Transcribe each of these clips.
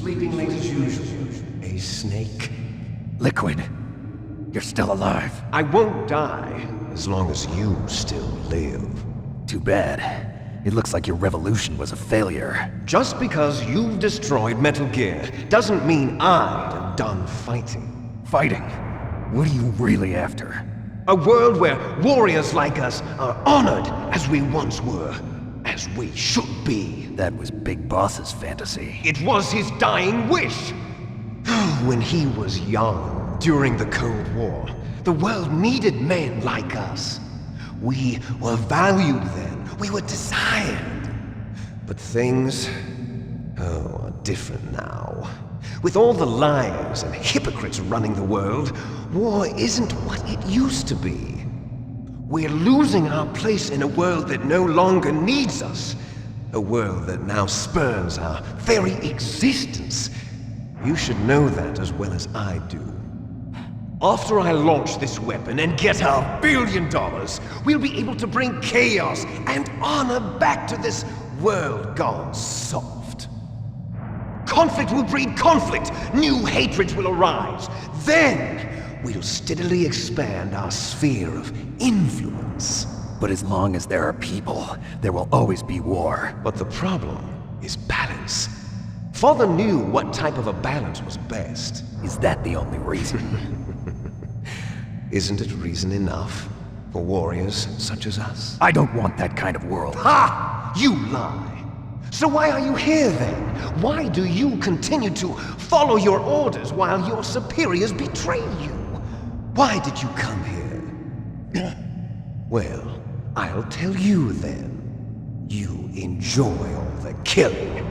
sleeping late as usual. A snake. Liquid, you're still alive. I won't die as long as you still live. Too bad. It looks like your revolution was a failure. Just because you've destroyed Metal Gear doesn't mean I am done fighting. Fighting? What are you really after? A world where warriors like us are honored as we once were, as we should be. That was Big Boss's fantasy. It was his dying wish. When he was young, during the Cold War, the world needed men like us. We were valued then. We were desired. But things, are different now. With all the liars and hypocrites running the world, war isn't what it used to be. We're losing our place in a world that no longer needs us. A world that now spurns our very existence. You should know that as well as I do. After I launch this weapon and get our $1 billion, we'll be able to bring chaos and honor back to this world gone soft. Conflict will breed conflict. New hatreds will arise. Then, we'll steadily expand our sphere of influence. But as long as there are people, there will always be war. But the problem is balance. Father knew what type of a balance was best. Is that the only reason? Isn't it reason enough for warriors such as us? I don't want that kind of world. Ha! You lie! So why are you here then? Why do you continue to follow your orders while your superiors betray you? Why did you come here? Well, I'll tell you then. You enjoy all the killing.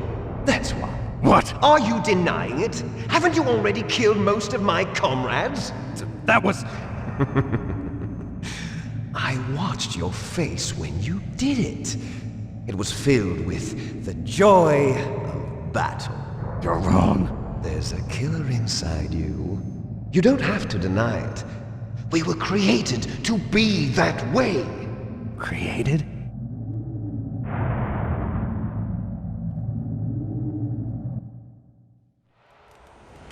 That's why. What? Are you denying it? Haven't you already killed most of my comrades? That was... I watched your face when you did it. It was filled with the joy of battle. You're wrong. There's a killer inside you. You don't have to deny it. We were created to be that way. Created?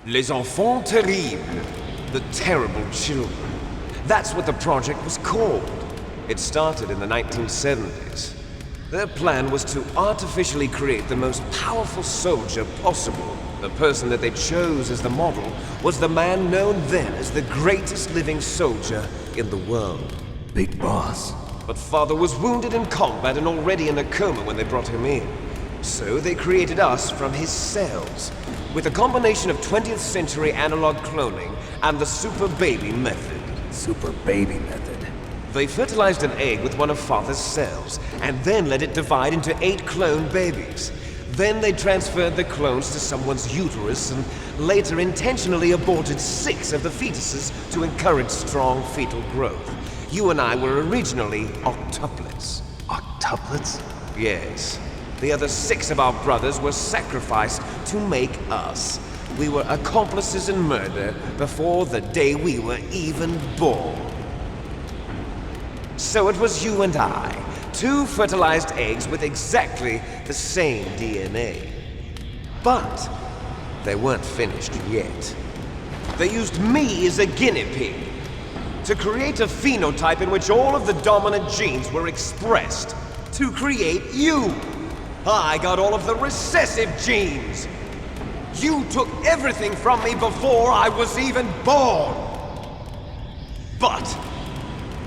Les enfants terribles. The terrible children. That's what the project was called. It started in the 1970s. Their plan was to artificially create the most powerful soldier possible. The person that they chose as the model was the man known then as the greatest living soldier in the world. Big Boss. But Father was wounded in combat and already in a coma when they brought him in. So they created us from his cells, with a combination of 20th century analog cloning and the super baby method. Super baby method. They fertilized an egg with one of Father's cells, and then let it divide into 8 clone babies. Then they transferred the clones to someone's uterus and later intentionally aborted 6 of the fetuses to encourage strong fetal growth. You and I were originally octuplets. Octuplets? Yes. The other 6 of our brothers were sacrificed to make us. We were accomplices in murder before the day we were even born. So it was you and I, 2 fertilized eggs with exactly the same DNA. But they weren't finished yet. They used me as a guinea pig to create a phenotype in which all of the dominant genes were expressed to create you. I got all of the recessive genes. You took everything from me before I was even born. But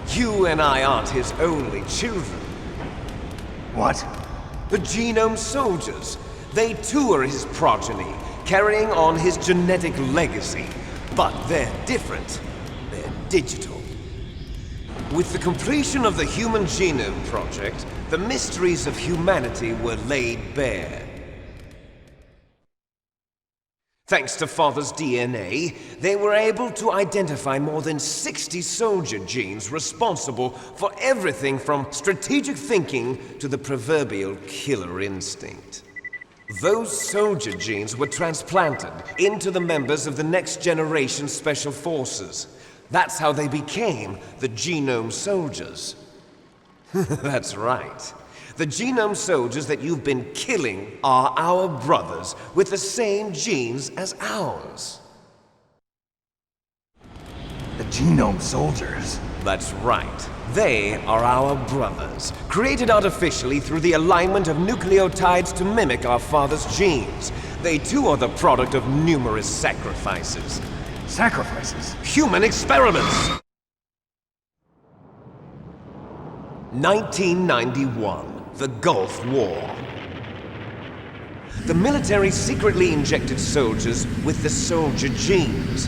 you and I aren't his only children. What? The Genome Soldiers. They too are his progeny, carrying on his genetic legacy. But they're different. They're digital. With the completion of the Human Genome Project, the mysteries of humanity were laid bare. Thanks to Father's DNA, they were able to identify more than 60 soldier genes responsible for everything from strategic thinking to the proverbial killer instinct. Those soldier genes were transplanted into the members of the next generation Special Forces. That's how they became the Genome Soldiers. That's right. The genome soldiers that you've been killing are our brothers with the same genes as ours. The genome soldiers? That's right. They are our brothers, created artificially through the alignment of nucleotides to mimic our father's genes. They too are the product of numerous sacrifices. Sacrifices? Human experiments! 1991, the Gulf War. The military secretly injected soldiers with the soldier genes.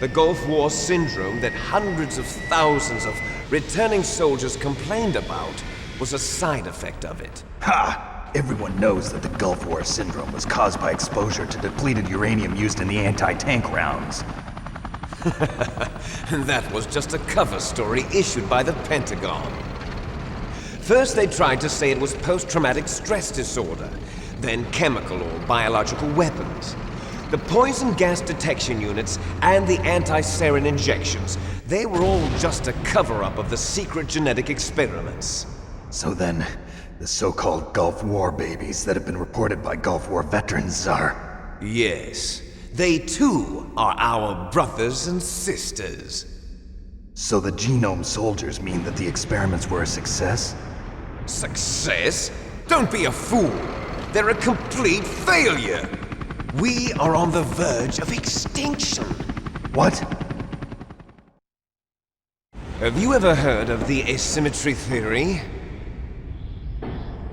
The Gulf War syndrome that hundreds of thousands of returning soldiers complained about was a side effect of it. Ha! Everyone knows that the Gulf War syndrome was caused by exposure to depleted uranium used in the anti-tank rounds. That was just a cover story issued by the Pentagon. First they tried to say it was post-traumatic stress disorder, then chemical or biological weapons. The poison gas detection units and the anti-sarin injections, they were all just a cover-up of the secret genetic experiments. So then, the so-called Gulf War babies that have been reported by Gulf War veterans are... Yes, they too are our brothers and sisters. So the genome soldiers mean that the experiments were a success? Success? Don't be a fool! They're a complete failure! We are on the verge of extinction. What? Have you ever heard of the asymmetry theory?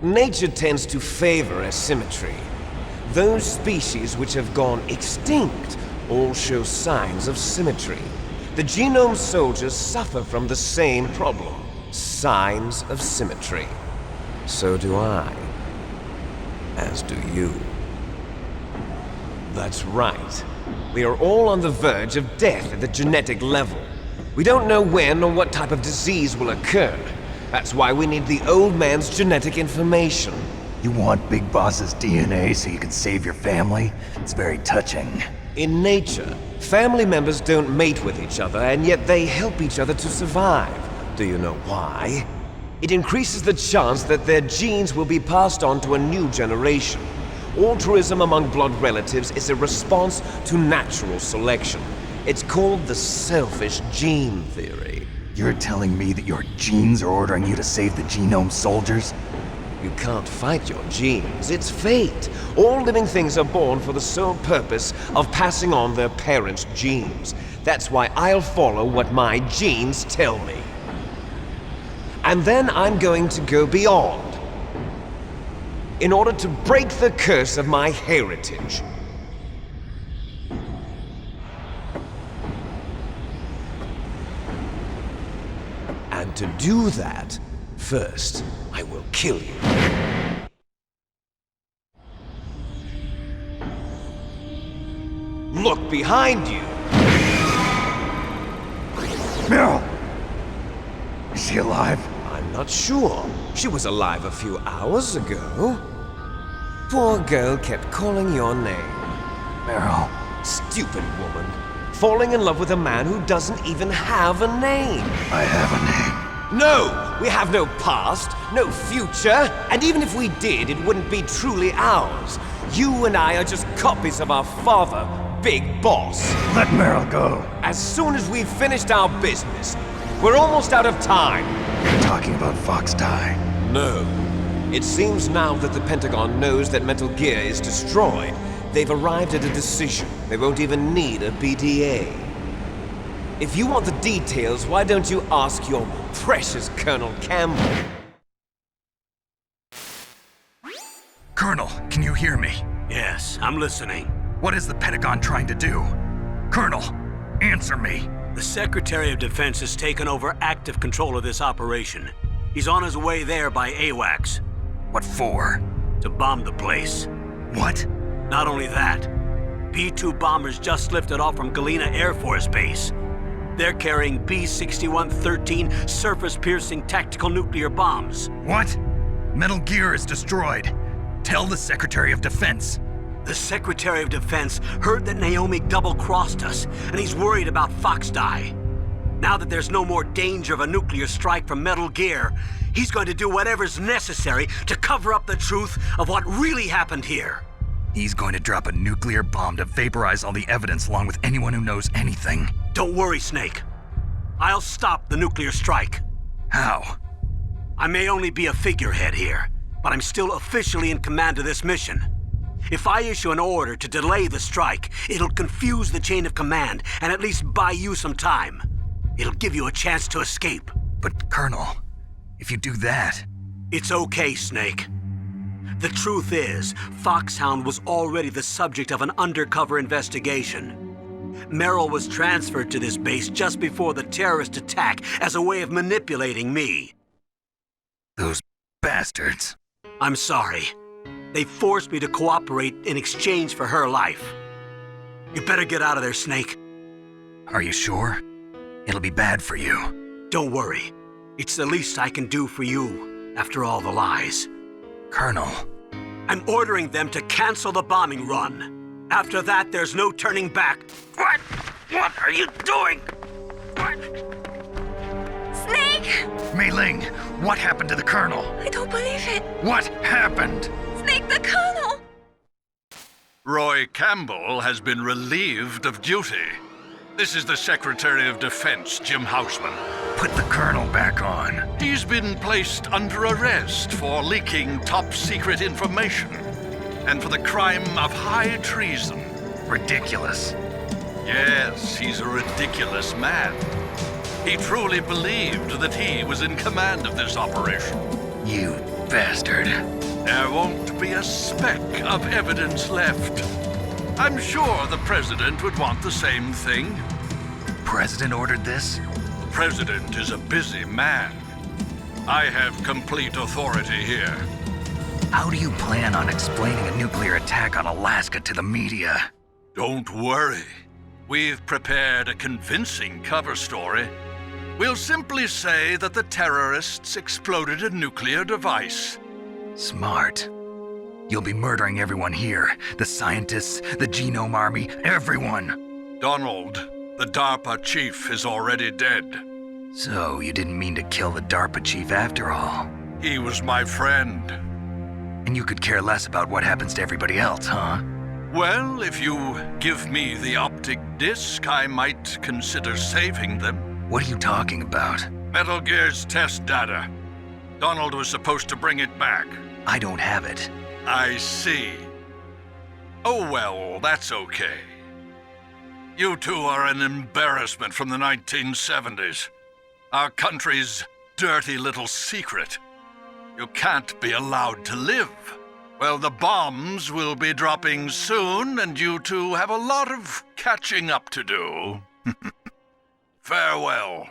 Nature tends to favor asymmetry. Those species which have gone extinct all show signs of symmetry. The genome soldiers suffer from the same problem. Signs of symmetry. So do I. As do you. That's right. We are all on the verge of death at the genetic level. We don't know when or what type of disease will occur. That's why we need the old man's genetic information. You want Big Boss's DNA so you can save your family? It's very touching. In nature, family members don't mate with each other, and yet they help each other to survive. Do you know why? It increases the chance that their genes will be passed on to a new generation. Altruism among blood relatives is a response to natural selection. It's called the selfish gene theory. You're telling me that your genes are ordering you to save the genome soldiers? You can't fight your genes. It's fate. All living things are born for the sole purpose of passing on their parents' genes. That's why I'll follow what my genes tell me. And then I'm going to go beyond. In order to break the curse of my heritage. And to do that, first, I will kill you. Look behind you! Meryl! Is she alive? I'm not sure. She was alive a few hours ago. Poor girl kept calling your name. Meryl. Stupid woman. Falling in love with a man who doesn't even have a name. I have a name. No! We have no past, no future, and even if we did, it wouldn't be truly ours. You and I are just copies of our father, Big Boss. Let Meryl go. As soon as we've finished our business, we're almost out of time. You're talking about FOXHOUND. No. It seems now that the Pentagon knows that Metal Gear is destroyed. They've arrived at a decision. They won't even need a BDA. If you want the details, why don't you ask your precious Colonel Campbell? Colonel, can you hear me? Yes, I'm listening. What is the Pentagon trying to do? Colonel, answer me. The Secretary of Defense has taken over active control of this operation. He's on his way there by AWACS. What for? To bomb the place. What? Not only that, B-2 bombers just lifted off from Galena Air Force Base. They're carrying B-6113 surface-piercing tactical nuclear bombs. What? Metal Gear is destroyed. Tell the Secretary of Defense. The Secretary of Defense heard that Naomi double-crossed us, and he's worried about FOXHOUND. Now that there's no more danger of a nuclear strike from Metal Gear, He's going to do whatever's necessary to cover up the truth of what really happened here. He's going to drop a nuclear bomb to vaporize all the evidence along with anyone who knows anything. Don't worry, Snake. I'll stop the nuclear strike. How? I may only be a figurehead here, but I'm still officially in command of this mission. If I issue an order to delay the strike, it'll confuse the chain of command and at least buy you some time. It'll give you a chance to escape. But Colonel, if you do that... It's okay, Snake. The truth is, FOXHOUND was already the subject of an undercover investigation. Merrill was transferred to this base just before the terrorist attack as a way of manipulating me. Those bastards. I'm sorry. They forced me to cooperate in exchange for her life. You better get out of there, Snake. Are you sure? It'll be bad for you. Don't worry. It's the least I can do for you, after all the lies. Colonel. I'm ordering them to cancel the bombing run. After that, there's no turning back. What? What are you doing? What? Snake! Mei Ling, what happened to the Colonel? I don't believe it. What happened? Snake, the Colonel! Roy Campbell has been relieved of duty. This is the Secretary of Defense, Jim Houseman. Put the Colonel back on. He's been placed under arrest for leaking top-secret information and for the crime of high treason. Ridiculous. Yes, he's a ridiculous man. He truly believed that he was in command of this operation. You bastard. There won't be a speck of evidence left. I'm sure the President would want the same thing. President ordered this? The President is a busy man. I have complete authority here. How do you plan on explaining a nuclear attack on Alaska to the media? Don't worry. We've prepared a convincing cover story. We'll simply say that the terrorists exploded a nuclear device. Smart. You'll be murdering everyone here. The scientists, the Genome Army, everyone. Donald, the DARPA chief, is already dead. So you didn't mean to kill the DARPA chief after all. He was my friend. And you could care less about what happens to everybody else, huh? Well, if you give me the optic disc, I might consider saving them. What are you talking about? Metal Gear's test data. Donald was supposed to bring it back. I don't have it. I see. Oh well, that's okay. You two are an embarrassment from the 1970s. Our country's dirty little secret. You can't be allowed to live. Well, the bombs will be dropping soon, and you two have a lot of catching up to do. Farewell.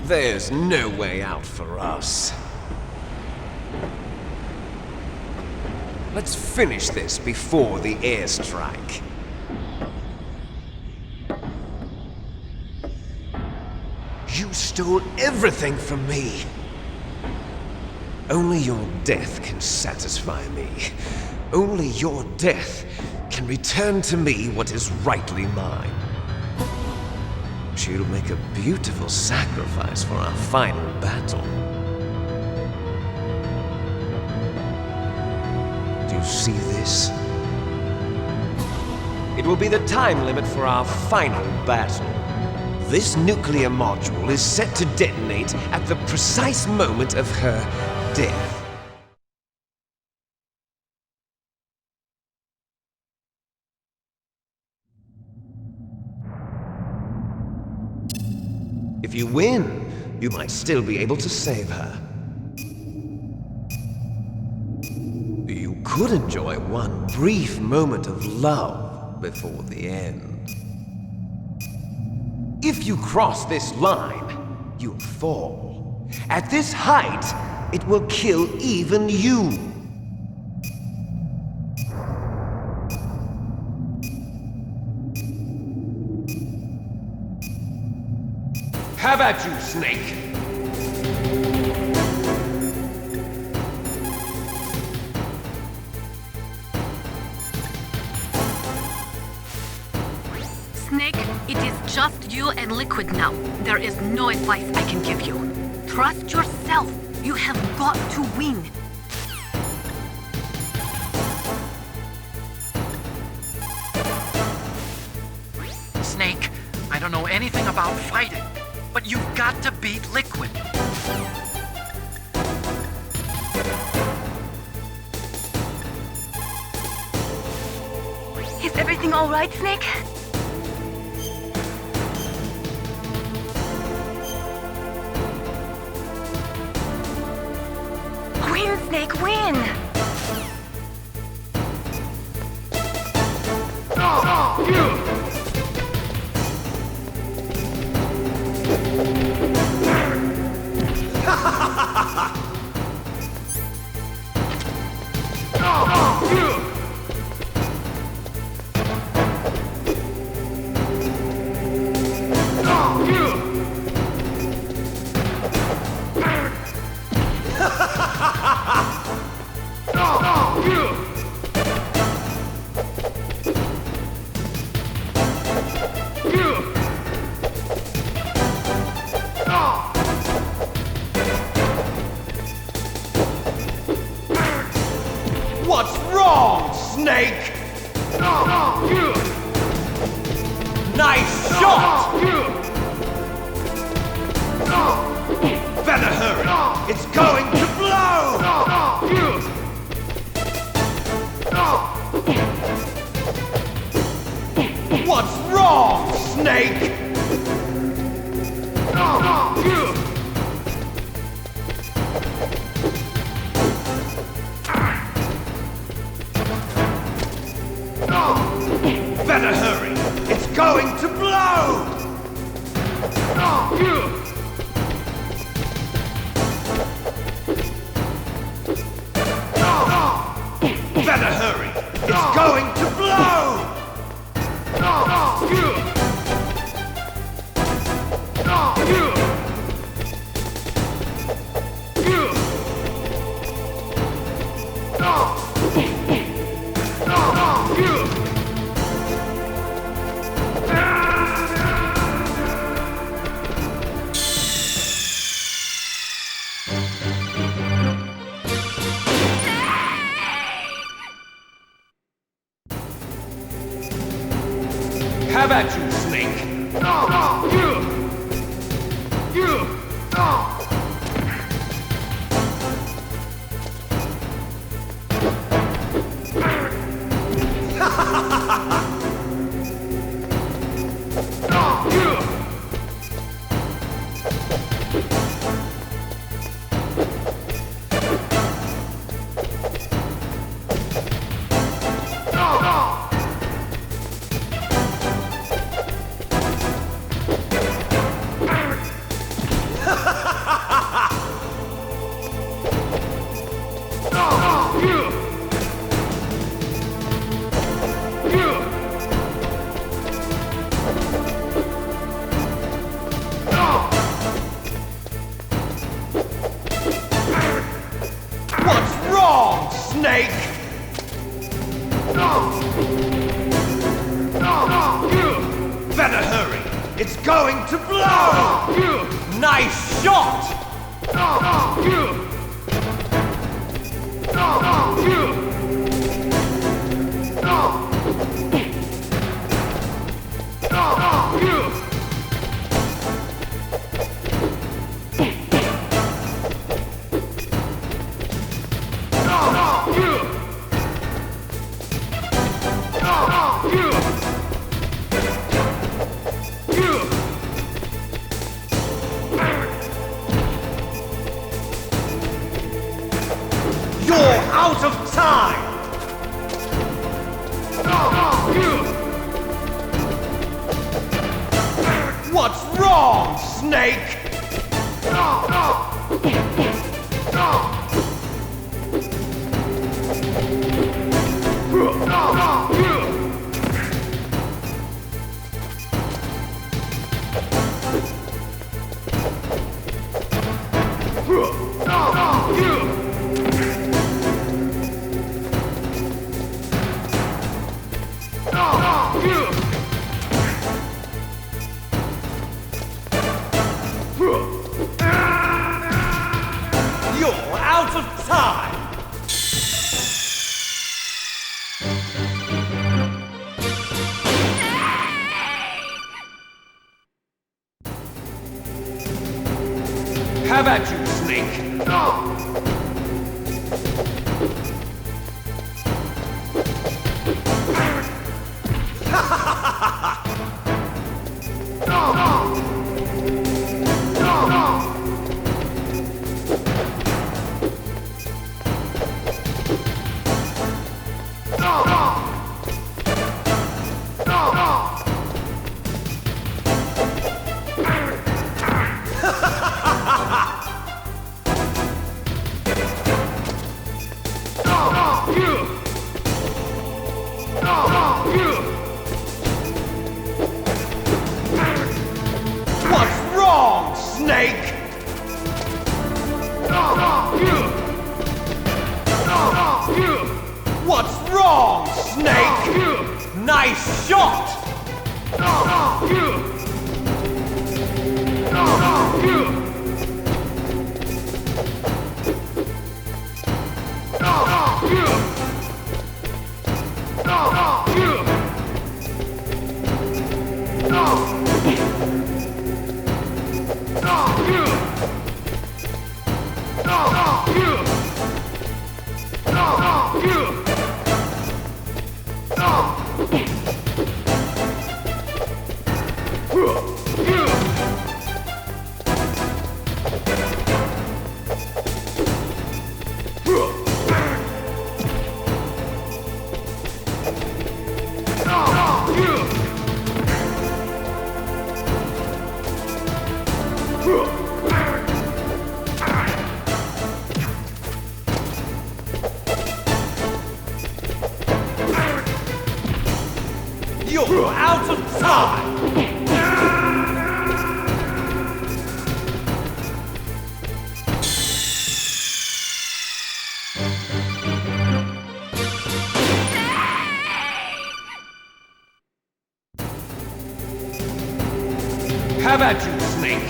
There's no way out for us. Let's finish this before the airstrike. You stole everything from me. Only your death can satisfy me. Only your death can return to me what is rightly mine. She'll make a beautiful sacrifice for our final battle. Do you see this? It will be the time limit for our final battle. This nuclear module is set to detonate at the precise moment of her death. If you win, you might still be able to save her. You could enjoy one brief moment of love before the end. If you cross this line, you'll fall. At this height, it will kill even you. How about you, Snake? Snake, It is just you and Liquid now. There is no advice I can give you. Trust yourself. You have got to win. Snake, I don't know anything about fighting, but you've got to beat Liquid. Is everything all right, Snake? Win, Snake, win! What's wrong, Snake? Nice shot! Better hurry! It's going to blow! What's wrong, Snake? Better hurry! It's going to blow! Better hurry! It's going to blow! How about you, Snake? What's wrong, Snake? Better hurry! It's going to blow! Nice shot! You're out of time! What's wrong, Snake? Have at you, Snake! What's wrong, Snake? What's wrong, Snake? Nice shot! You're out of time! Have at you, Snake!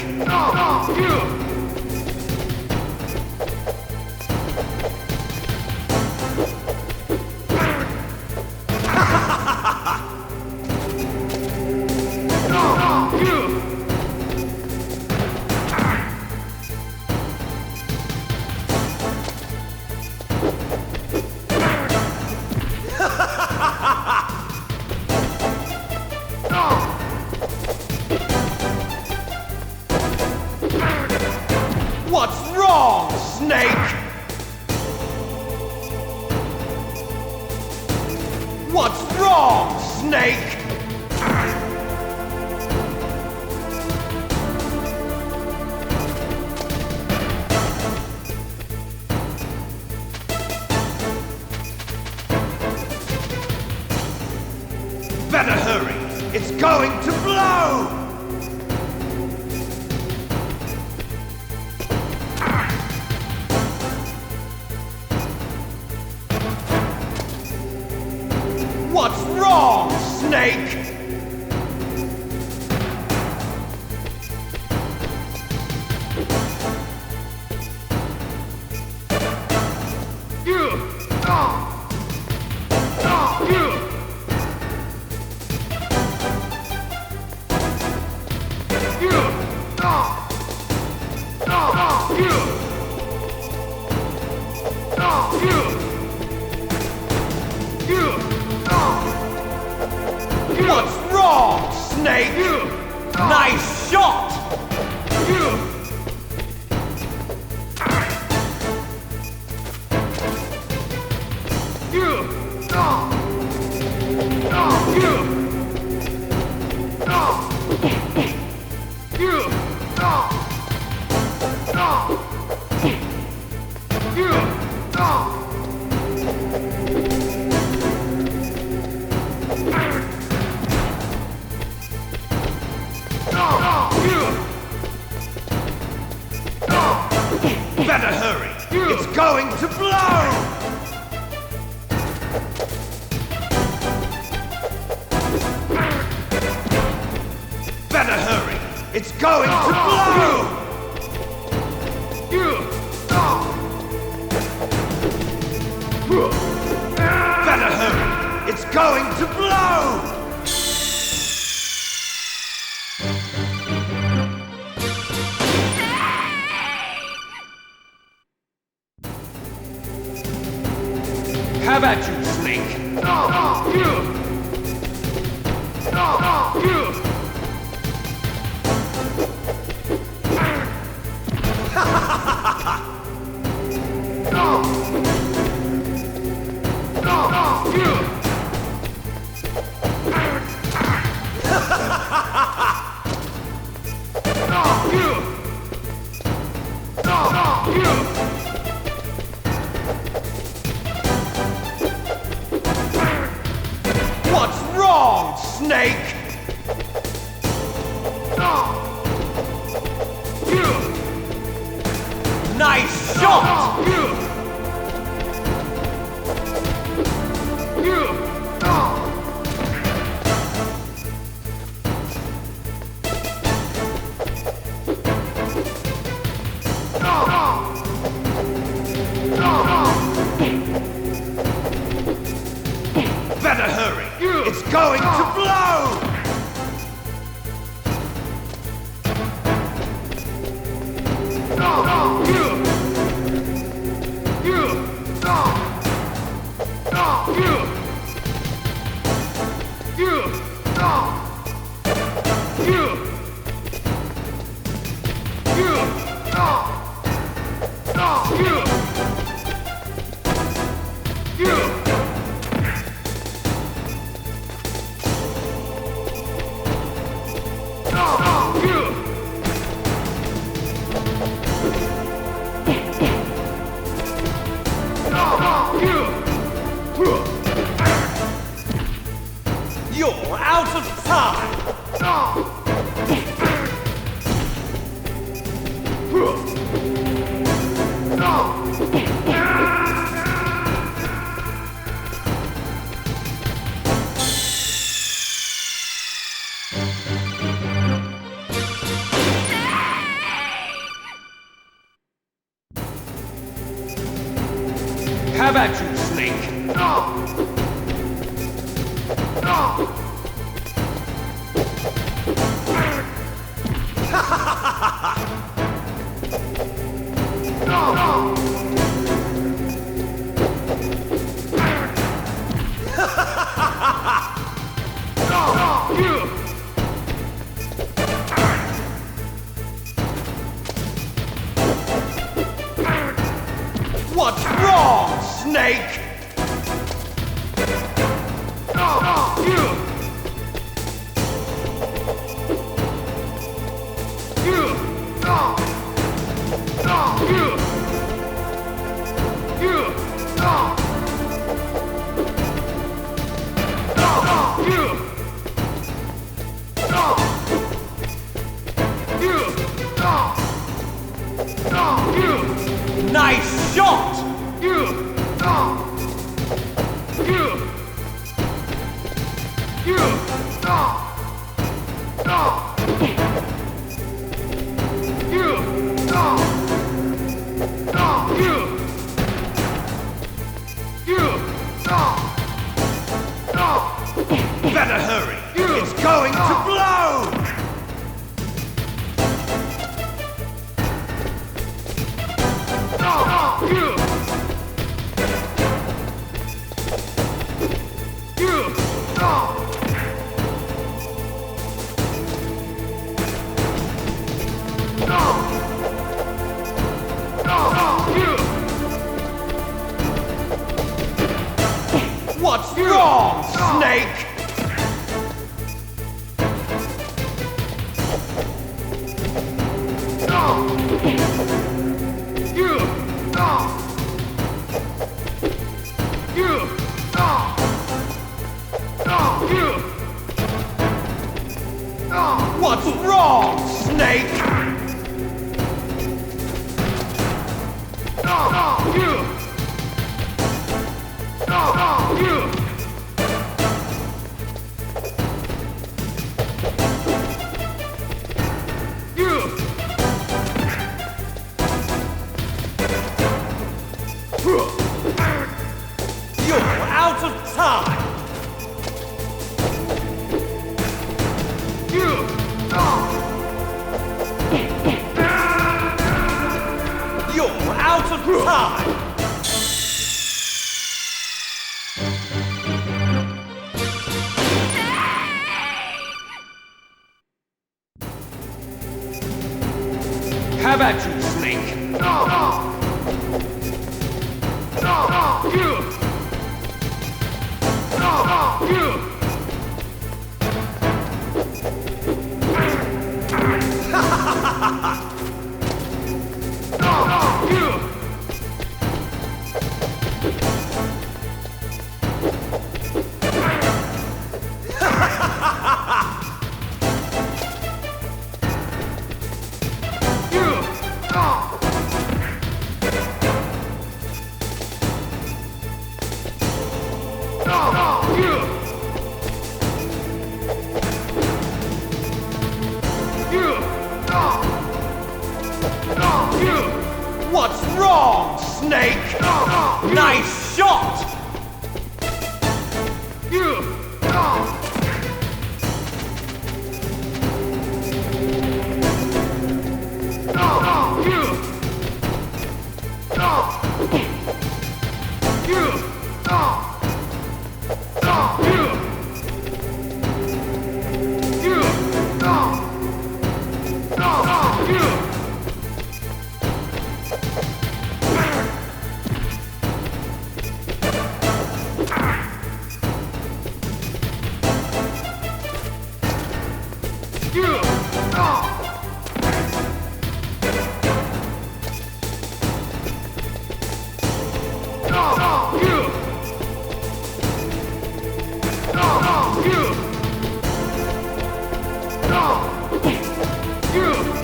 What's wrong, Snake? What's wrong, Snake? Better hurry! It's going to blow! What's wrong, Snake? What's wrong, Snake? Nice shot! Better hurry! It's going to blow! Better hurry! It's going to blow! Better hurry! It's going to blow! What's wrong, Snake? Nice shot! Better hurry! It's going to blow! You're out of time! How about you, Snake? What's wrong, Snake? Nice shot! Better hurry! It's going to blow! What's wrong, Snake? What's wrong, Snake? You're out of time! You're out of time! How about you, Snake? Nice shot!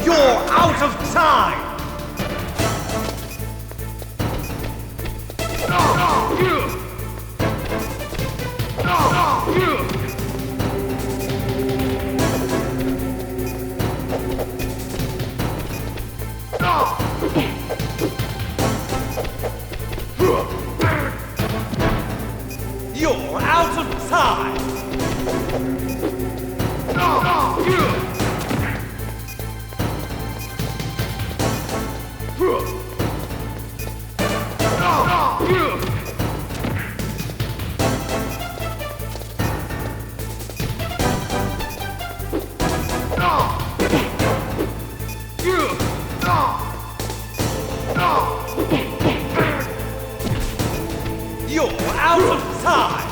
You're out of time! You're out of time! You're out of time!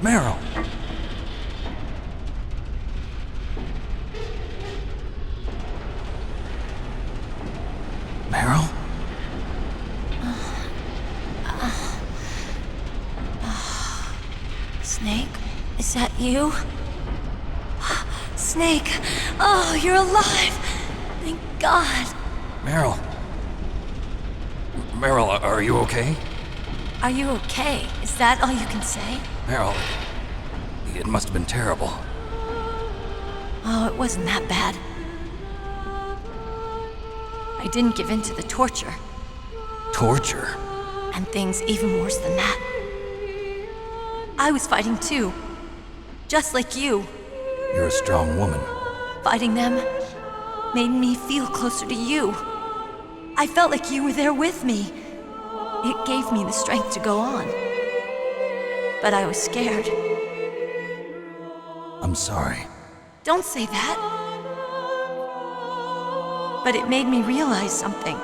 Meryl! Meryl? Snake, is that you? Snake, oh, you're alive! Thank God. Meryl? Meryl, are you okay? Are you okay? Is that all you can say? Meryl, it must have been terrible. Oh, it wasn't that bad. I didn't give in to the torture. Torture? And things even worse than that. I was fighting too. Just like you. You're a strong woman. Fighting them made me feel closer to you. I felt like you were there with me. It gave me the strength to go on. But I was scared. I'm sorry. Don't say that. But it made me realize something.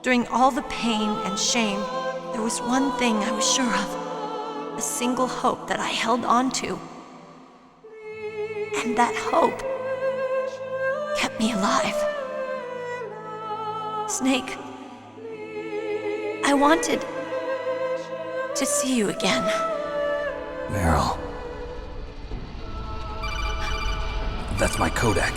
During all the pain and shame, there was one thing I was sure of. A single hope that I held on to. And that hope kept me alive. Snake, I wanted to see you again. Meryl. That's my Kodak.